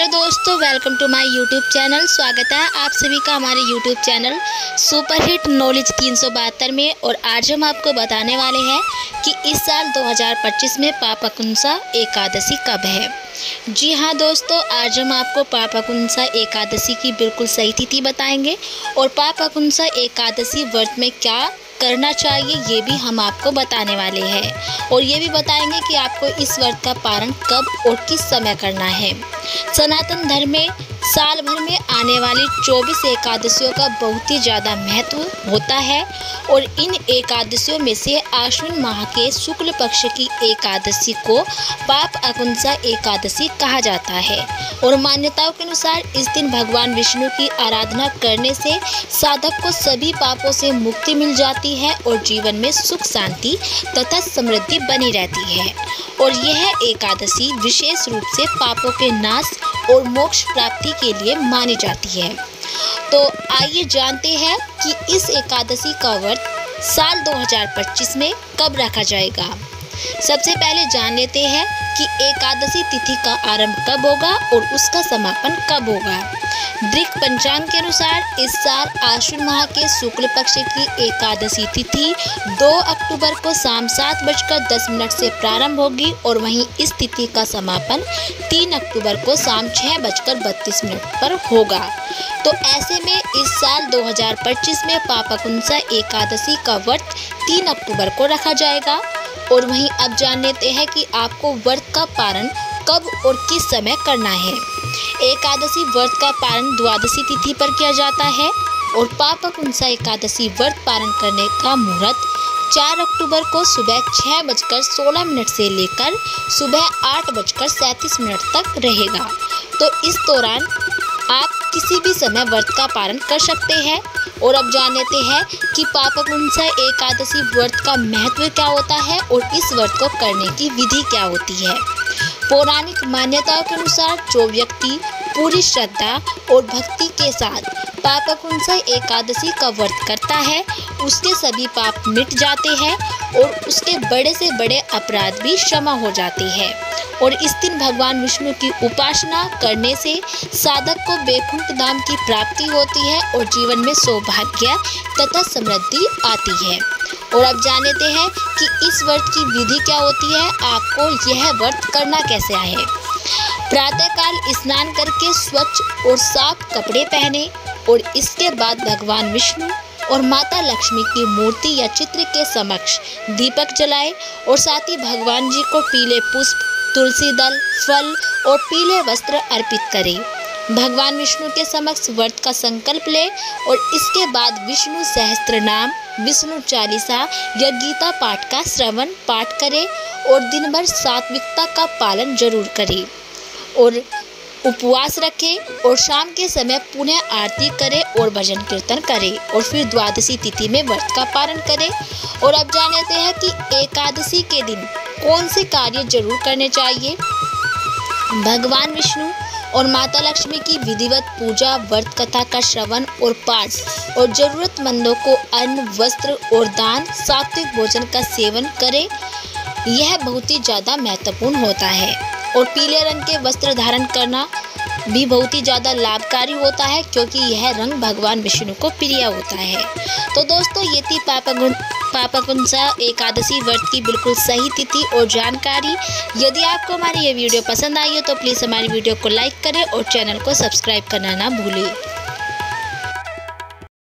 Hello दोस्तों, welcome to my YouTube channel. स्वागत है आप सभी का हमारे यूट्यूब चैनल सुपरहिट नॉलेज 372 में। और आज हम आपको बताने वाले हैं कि इस साल 2025 में पापाकुंसा एकादशी कब है। जी हाँ दोस्तों, आज हम आपको पापाकुंसा एकादशी की बिल्कुल सही तिथि बताएंगे और पापाकुंसा एकादशी व्रत में क्या करना चाहिए ये भी हम आपको बताने वाले हैं। और ये भी बताएंगे कि आपको इस व्रत का पारण कब और किस समय करना है। सनातन धर्म में साल भर में आने वाली 24 एकादशियों का बहुत ही ज़्यादा महत्व होता है और इन एकादशियों में से आश्विन माह के शुक्ल पक्ष की एकादशी को पापाकुंसा एकादशी कहा जाता है। और मान्यताओं के अनुसार इस दिन भगवान विष्णु की आराधना करने से साधक को सभी पापों से मुक्ति मिल जाती है और जीवन में सुख शांति तथा समृद्धि बनी रहती है। और यह एकादशी विशेष रूप से पापों के नाश और मोक्ष प्राप्ति के लिए मानी जाती है। तो आइए जानते हैं कि इस एकादशी का व्रत साल 2025 में कब रखा जाएगा। सबसे पहले जान लेते हैं कि एकादशी तिथि का आरंभ कब होगा और उसका समापन कब होगा। दृक पंचांग के अनुसार इस साल आश्विन माह के शुक्ल पक्ष की एकादशी तिथि 2 अक्टूबर को शाम 7:10 से प्रारंभ होगी और वहीं इस तिथि का समापन 3 अक्टूबर को शाम 6:32 पर होगा। तो ऐसे में इस साल 2025 में पापाकुंसा एकादशी का व्रत 3 अक्टूबर को रखा जाएगा। और वहीं अब जान लेते हैं कि आपको व्रत का पारण कब और किस समय करना है। एकादशी व्रत का पारण द्वादशी तिथि पर किया जाता है और पापाकुंसा एकादशी व्रत पारण करने का मुहूर्त 4 अक्टूबर को सुबह 6:16 से लेकर सुबह 8:37 तक रहेगा। तो इस दौरान आप किसी भी समय व्रत का पारण कर सकते हैं। और अब जान लेते हैं कि पापाकुंसा एकादशी व्रत का महत्व क्या होता है और इस व्रत को करने की विधि क्या होती है। पौराणिक मान्यताओं के अनुसार जो व्यक्ति पूरी श्रद्धा और भक्ति के साथ पापाकुंसा एकादशी का व्रत करता है उसके सभी पाप मिट जाते हैं और उसके बड़े से बड़े अपराध भी क्षमा हो जाते हैं। और इस दिन भगवान विष्णु की उपासना करने से साधक को वैकुंठ धाम की प्राप्ति होती है और जीवन में सौभाग्य तथा समृद्धि आती है। और अब जान लेते हैं कि इस व्रत की विधि क्या होती है, आपको यह व्रत करना कैसे है। प्रातःकाल स्नान करके स्वच्छ और साफ कपड़े पहने और इसके बाद भगवान विष्णु और माता लक्ष्मी की मूर्ति या चित्र के समक्ष दीपक जलाए और साथ ही भगवान जी को पीले पुष्प, तुलसी दल, फल और पीले वस्त्र अर्पित करें। भगवान विष्णु के समक्ष व्रत का संकल्प ले और इसके बाद विष्णु सहस्त्र नाम, विष्णु चालीसा या गीता पाठ का श्रवण पाठ करें और दिन भर सात्विकता का पालन जरूर करें और उपवास रखें और शाम के समय पुनः आरती करें और भजन कीर्तन करें और फिर द्वादशी तिथि में व्रत का पारण करें। और अब जान लेते हैं कि एकादशी के दिन कौन से कार्य जरूर करने चाहिए। भगवान विष्णु और माता लक्ष्मी की विधिवत पूजा, व्रत कथा का श्रवण और पाठ और जरूरतमंदों को अन्न, वस्त्र और दान, सात्विक भोजन का सेवन करें। यह बहुत ही ज़्यादा महत्वपूर्ण होता है। और पीले रंग के वस्त्र धारण करना भी बहुत ही ज़्यादा लाभकारी होता है क्योंकि यह रंग भगवान विष्णु को प्रिय होता है। तो दोस्तों, ये थी पापाकुंसा एकादशी व्रत की बिल्कुल सही तिथि और जानकारी। यदि आपको हमारी ये वीडियो पसंद आई हो तो प्लीज़ हमारी वीडियो को लाइक करें और चैनल को सब्सक्राइब करना ना भूलें।